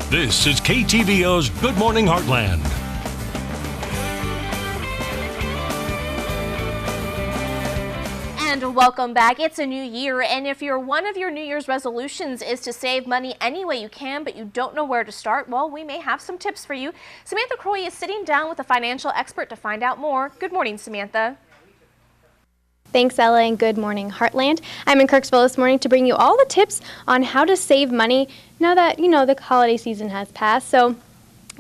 This is KTVO's Good Morning Heartland. And welcome back. It's a new year, and if one of your New Year's resolutions is to save money any way you can, but you don't know where to start, well, we may have some tips for you. Samantha Croy is sitting down with a financial expert to find out more. Good morning, Samantha. Thanks, Ella, and good morning, Heartland. I'm in Kirksville this morning to bring you all the tips on how to save money now that, the holiday season has passed. So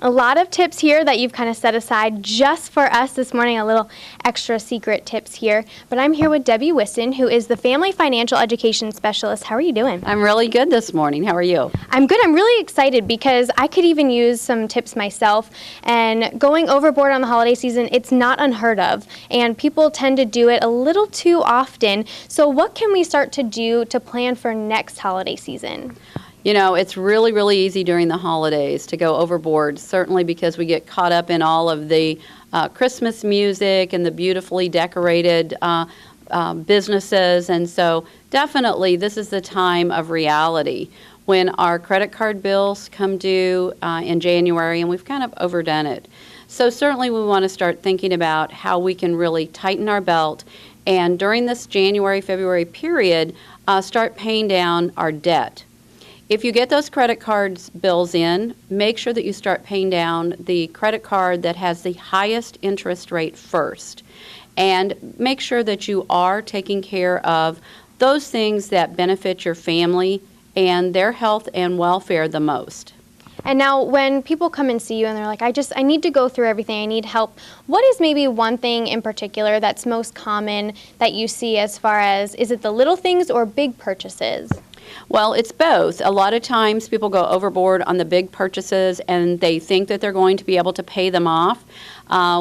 a lot of tips here that you've kind of set aside just for us this morning, a little extra secret tips here. But I'm here with Debbie Wiston, who is the Family Financial Education Specialist. How are you doing? I'm really good this morning. How are you? I'm good. I'm really excited because I could even use some tips myself. And going overboard on the holiday season, it's not unheard of. And people tend to do it a little too often. So what can we start to do to plan for next holiday season? It's really, really easy during the holidays to go overboard, certainly because we get caught up in all of the Christmas music and the beautifully decorated businesses. And so definitely this is the time of reality when our credit card bills come due in January and we've kind of overdone it. So certainly we want to start thinking about how we can really tighten our belt and during this January, February period, start paying down our debt. If you get those credit cards bills in, make sure that you start paying down the credit card that has the highest interest rate first. And make sure that you are taking care of those things that benefit your family and their health and welfare the most. And now when people come and see you and they're like, I need to go through everything, I need help, what is maybe one thing in particular that's most common that you see as far as, is it the little things or big purchases? Well, it's both. A lot of times people go overboard on the big purchases and they think that they're going to be able to pay them off.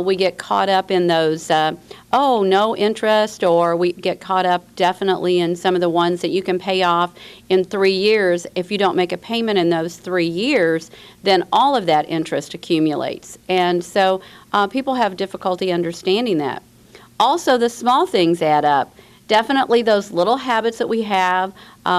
We get caught up in those, no interest, or we get caught up definitely in some of the ones that you can pay off in 3 years. If you don't make a payment in those 3 years, then all of that interest accumulates. And so people have difficulty understanding that. Also, the small things add up. Definitely those little habits that we have.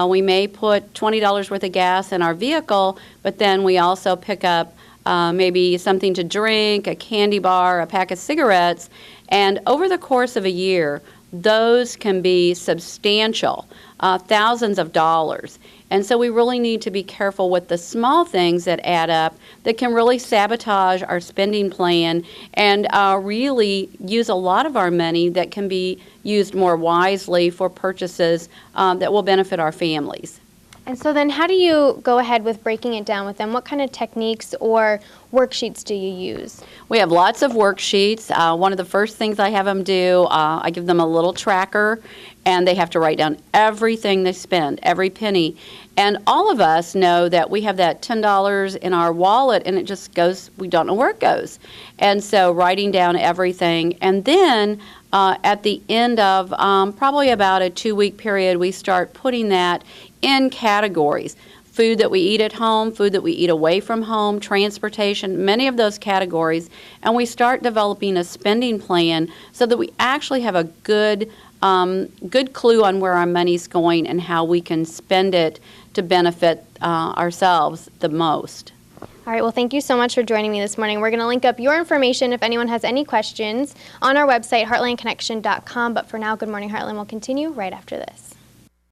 We may put $20 worth of gas in our vehicle, but then we also pick up maybe something to drink, a candy bar, a pack of cigarettes, and over the course of a year, those can be substantial, thousands of dollars. And so we really need to be careful with the small things that add up that can really sabotage our spending plan and really use a lot of our money that can be used more wisely for purchases that will benefit our families. And so then how do you go ahead with breaking it down with them? What kind of techniques or worksheets do you use? We have lots of worksheets. One of the first things I have them do, I give them a little tracker, and they have to write down everything they spend, every penny. And all of us know that we have that $10 in our wallet, and it just goes, we don't know where it goes. And so writing down everything. And then at the end of probably about a 2-week period, we start putting that in categories. Food that we eat at home, food that we eat away from home, transportation, many of those categories. And we start developing a spending plan so that we actually have a good clue on where our money's going and how we can spend it to benefit ourselves the most. All right, well, thank you so much for joining me this morning. We're going to link up your information if anyone has any questions on our website, heartlandconnection.com. But for now, Good Morning Heartland will continue right after this.